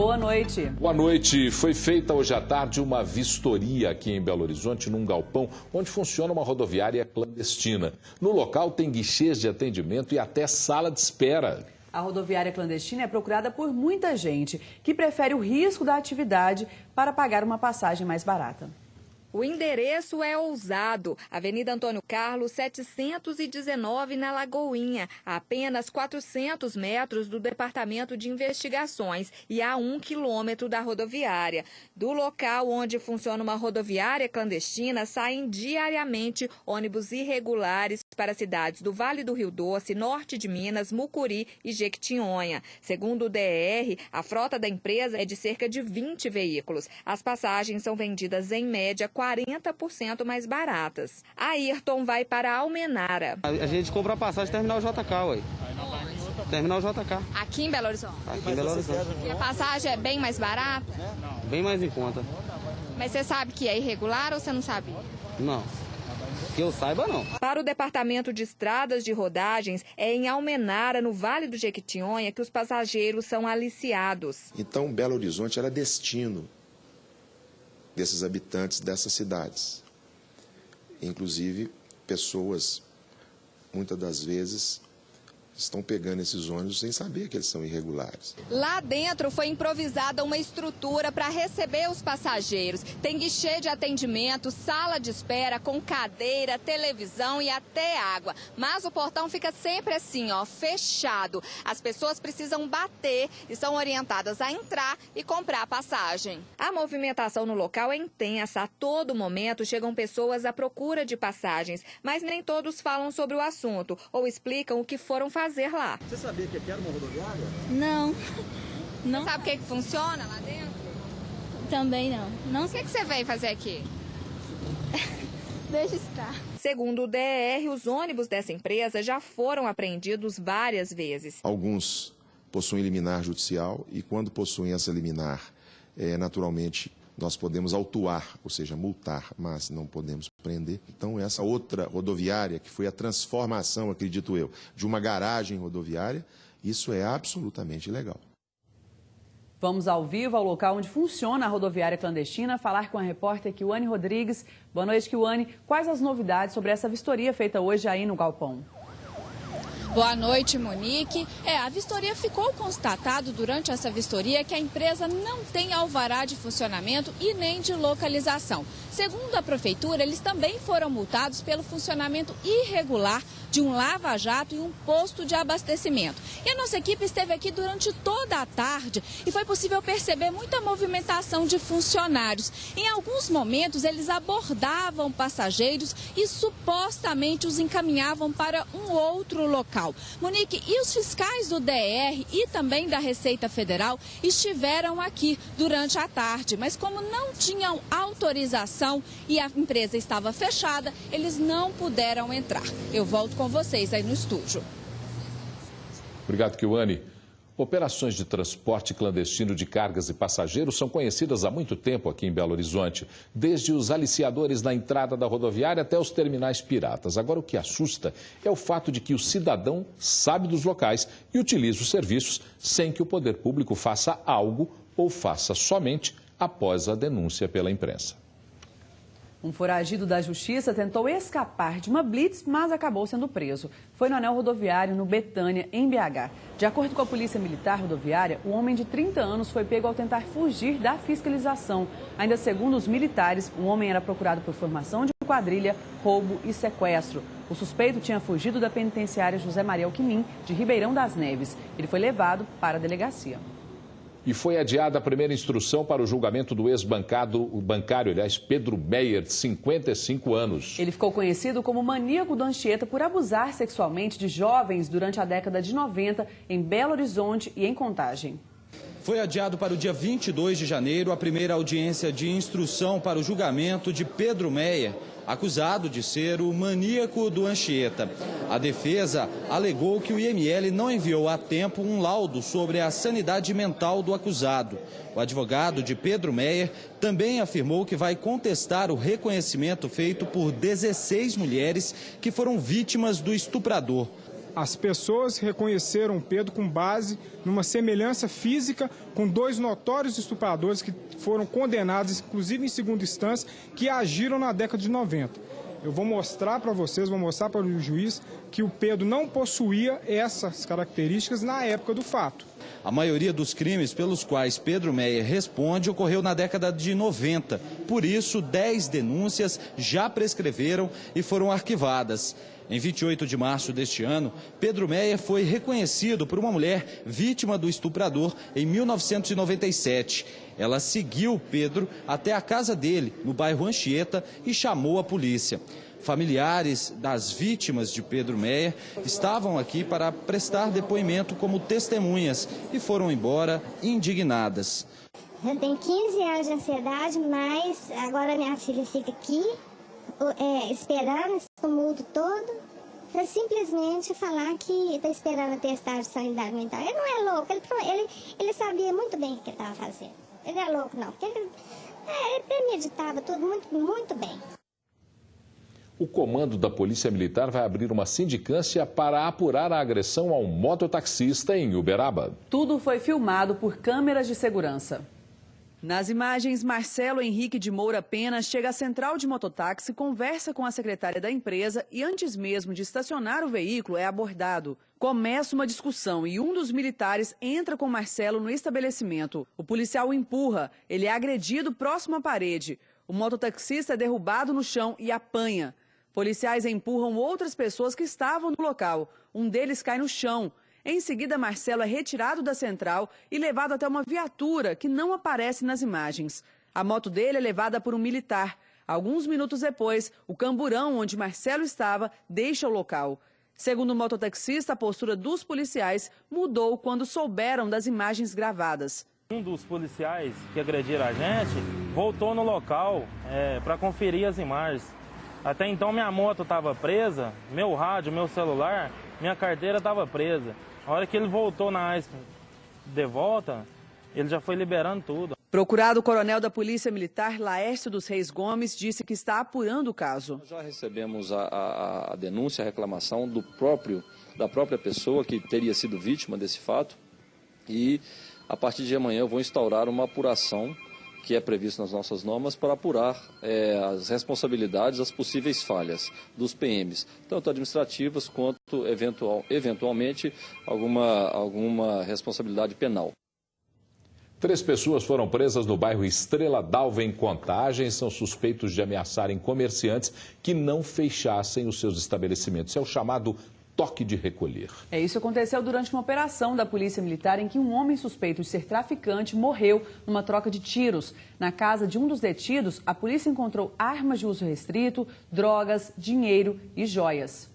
boa noite. Boa noite. Foi feita hoje à tarde uma vistoria aqui em Belo Horizonte, num galpão, onde funciona uma rodoviária clandestina. No local tem guichês de atendimento e até sala de espera. A rodoviária clandestina é procurada por muita gente que prefere o risco da atividade para pagar uma passagem mais barata. O endereço é ousado, Avenida Antônio Carlos, 719, na Lagoinha, a apenas 400 metros do Departamento de Investigações e a 1 quilômetro da rodoviária. Do local onde funciona uma rodoviária clandestina, saem diariamente ônibus irregulares para cidades do Vale do Rio Doce, norte de Minas, Mucuri e Jequitinhonha. Segundo o DR, a frota da empresa é de cerca de 20 veículos. As passagens são vendidas em média 40% mais baratas. Ayrton vai para Almenara. A gente compra a passagem Terminal JK, ué. Terminal JK. Aqui em Belo Horizonte? Aqui em Belo Horizonte. E a passagem é bem mais barata? Bem mais em conta. Mas você sabe que é irregular ou você não sabe? Não. Que eu saiba, não. Para o Departamento de Estradas de Rodagens, é em Almenara, no Vale do Jequitinhonha, que os passageiros são aliciados. Então, Belo Horizonte era destino desses habitantes dessas cidades. Inclusive, pessoas, muitas das vezes, estão pegando esses ônibus sem saber que eles são irregulares. Lá dentro foi improvisada uma estrutura para receber os passageiros. Tem guichê de atendimento, sala de espera com cadeira, televisão e até água. Mas o portão fica sempre assim, ó, fechado. As pessoas precisam bater e são orientadas a entrar e comprar a passagem. A movimentação no local é intensa. A todo momento chegam pessoas à procura de passagens, mas nem todos falam sobre o assunto ou explicam o que foram fazer lá. Você sabia que aqui era uma rodoviária? Não. Não. Você sabe o que funciona lá dentro? Também não. Não O que você veio fazer aqui? Deixa estar. Segundo o DR, os ônibus dessa empresa já foram apreendidos várias vezes. Alguns possuem liminar judicial e, quando possuem essa liminar, naturalmente, nós podemos autuar, ou seja, multar, mas não podemos prender. Então, essa outra rodoviária, que foi a transformação, acredito eu, de uma garagem rodoviária, isso é absolutamente ilegal. Vamos ao vivo ao local onde funciona a rodoviária clandestina, falar com a repórter Kiwane Rodrigues. Boa noite, Kiwane. Quais as novidades sobre essa vistoria feita hoje aí no galpão? Boa noite, Monique. A vistoria ficou constatado durante essa vistoria que a empresa não tem alvará de funcionamento e nem de localização. Segundo a prefeitura, eles também foram multados pelo funcionamento irregular de um lava-jato e um posto de abastecimento. E a nossa equipe esteve aqui durante toda a tarde e foi possível perceber muita movimentação de funcionários. Em alguns momentos, eles abordavam passageiros e supostamente os encaminhavam para um outro local. Monique, e os fiscais do DR e também da Receita Federal estiveram aqui durante a tarde, mas como não tinham autorização e a empresa estava fechada, eles não puderam entrar. Eu volto com vocês aí no estúdio. Obrigado, Kiwane. Operações de transporte clandestino de cargas e passageiros são conhecidas há muito tempo aqui em Belo Horizonte, desde os aliciadores na entrada da rodoviária até os terminais piratas. Agora, o que assusta é o fato de que o cidadão sabe dos locais e utiliza os serviços sem que o poder público faça algo ou faça somente após a denúncia pela imprensa. Um foragido da Justiça tentou escapar de uma blitz, mas acabou sendo preso. Foi no anel rodoviário, no Betânia, em BH. De acordo com a Polícia Militar Rodoviária, o homem de 30 anos foi pego ao tentar fugir da fiscalização. Ainda segundo os militares, o homem era procurado por formação de quadrilha, roubo e sequestro. O suspeito tinha fugido da penitenciária José Maria Alquimim, de Ribeirão das Neves. Ele foi levado para a delegacia. E foi adiada a primeira instrução para o julgamento do ex-bancário, Pedro Meyer, de 55 anos. Ele ficou conhecido como maníaco do Anchieta por abusar sexualmente de jovens durante a década de 90 em Belo Horizonte e em Contagem. Foi adiado para o dia 22 de janeiro a primeira audiência de instrução para o julgamento de Pedro Meyer, acusado de ser o maníaco do Anchieta. A defesa alegou que o IML não enviou a tempo um laudo sobre a sanidade mental do acusado. O advogado de Pedro Meyer também afirmou que vai contestar o reconhecimento feito por 16 mulheres que foram vítimas do estuprador. As pessoas reconheceram Pedro com base numa semelhança física com 2 notórios estupradores que foram condenados, inclusive em segunda instância, que agiram na década de 90. Eu vou mostrar para vocês, vou mostrar para o juiz que o Pedro não possuía essas características na época do fato. A maioria dos crimes pelos quais Pedro Meyer responde ocorreu na década de 90. Por isso, 10 denúncias já prescreveram e foram arquivadas. Em 28 de março deste ano, Pedro Meyer foi reconhecido por uma mulher vítima do estuprador em 1997. Ela seguiu Pedro até a casa dele, no bairro Anchieta, e chamou a polícia. Familiares das vítimas de Pedro Meyer estavam aqui para prestar depoimento como testemunhas e foram embora indignadas. Eu tenho 15 anos de ansiedade, mas agora minha filha fica aqui esperando esse tumulto todo para simplesmente falar que está esperando a testagem de sanidade mental. Ele não é louco, ele sabia muito bem o que ele estava fazendo. Ele é louco não, porque ele premeditava tudo muito bem. O comando da Polícia Militar vai abrir uma sindicância para apurar a agressão a um mototaxista em Uberaba. Tudo foi filmado por câmeras de segurança. Nas imagens, Marcelo Henrique de Moura Pena chega à central de mototáxi, conversa com a secretária da empresa e antes mesmo de estacionar o veículo é abordado. Começa uma discussão e um dos militares entra com Marcelo no estabelecimento. O policial o empurra, ele é agredido próximo à parede. O mototaxista é derrubado no chão e apanha. Policiais empurram outras pessoas que estavam no local. Um deles cai no chão. Em seguida, Marcelo é retirado da central e levado até uma viatura que não aparece nas imagens. A moto dele é levada por um militar. Alguns minutos depois, o camburão onde Marcelo estava deixa o local. Segundo o mototaxista, a postura dos policiais mudou quando souberam das imagens gravadas. Um dos policiais que agrediram a gente voltou no local para conferir as imagens. Até então minha moto estava presa, meu rádio, meu celular, minha carteira estava presa. A hora que ele voltou na AIS de volta, ele já foi liberando tudo. Procurado, o coronel da Polícia Militar, Laércio dos Reis Gomes, disse que está apurando o caso. Já recebemos a denúncia, a reclamação da própria pessoa que teria sido vítima desse fato. E a partir de amanhã eu vou instaurar uma apuração que é previsto nas nossas normas para apurar as responsabilidades, as possíveis falhas dos PMs, tanto administrativas quanto, eventualmente, alguma responsabilidade penal. 3 pessoas foram presas no bairro Estrela d'Alva, em Contagem. São suspeitos de ameaçarem comerciantes que não fechassem os seus estabelecimentos. É o chamado toque de recolher. Isso aconteceu durante uma operação da Polícia Militar em que um homem suspeito de ser traficante morreu numa troca de tiros. Na casa de um dos detidos, a polícia encontrou armas de uso restrito, drogas, dinheiro e joias.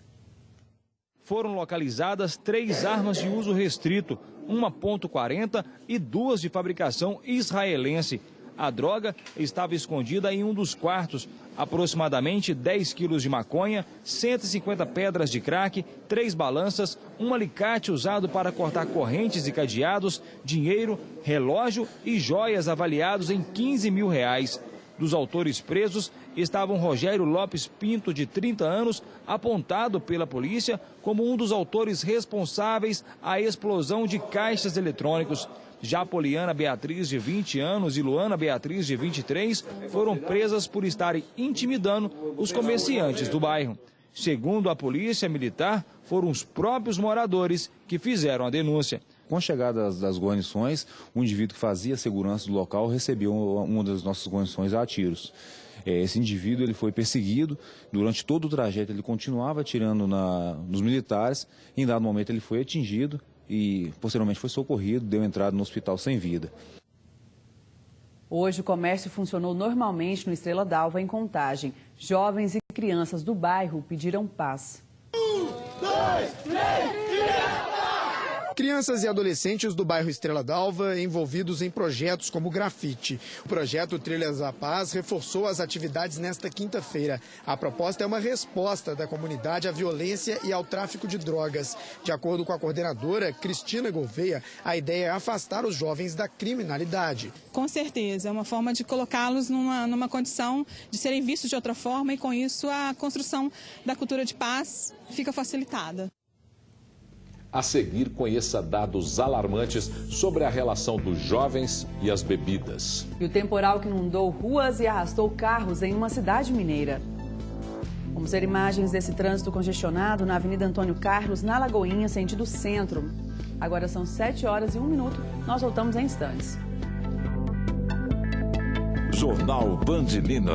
Foram localizadas 3 armas de uso restrito, uma .40 e 2 de fabricação israelense. A droga estava escondida em um dos quartos. Aproximadamente 10 quilos de maconha, 150 pedras de crack, 3 balanças, um alicate usado para cortar correntes e cadeados, dinheiro, relógio e joias avaliados em R$15 mil. Dos autores presos estavam Rogério Lopes Pinto, de 30 anos, apontado pela polícia como um dos autores responsáveis à explosão de caixas eletrônicos. Já Poliana Beatriz, de 20 anos, e Luana Beatriz, de 23, foram presas por estarem intimidando os comerciantes do bairro. Segundo a Polícia Militar, foram os próprios moradores que fizeram a denúncia. Com a chegada das guarnições, o indivíduo que fazia a segurança do local recebeu uma das nossas guarnições a tiros. Esse indivíduo ele foi perseguido, durante todo o trajeto ele continuava atirando nos militares, em dado momento ele foi atingido e posteriormente foi socorrido, deu entrada no hospital sem vida. Hoje o comércio funcionou normalmente no Estrela d'Alva, em Contagem. Jovens e crianças do bairro pediram paz. 1, 2, 3, Crianças e adolescentes do bairro Estrela d'Alva envolvidos em projetos como o grafite. O projeto Trilhas da Paz reforçou as atividades nesta quinta-feira. A proposta é uma resposta da comunidade à violência e ao tráfico de drogas. De acordo com a coordenadora Cristina Gouveia, a ideia é afastar os jovens da criminalidade. Com certeza, é uma forma de colocá-los numa condição de serem vistos de outra forma e com isso a construção da cultura de paz fica facilitada. A seguir, conheça dados alarmantes sobre a relação dos jovens e as bebidas. E o temporal que inundou ruas e arrastou carros em uma cidade mineira. Vamos ver imagens desse trânsito congestionado na Avenida Antônio Carlos, na Lagoinha, sentido centro. Agora são 7h01. Nós voltamos em instantes. Jornal Band Minas.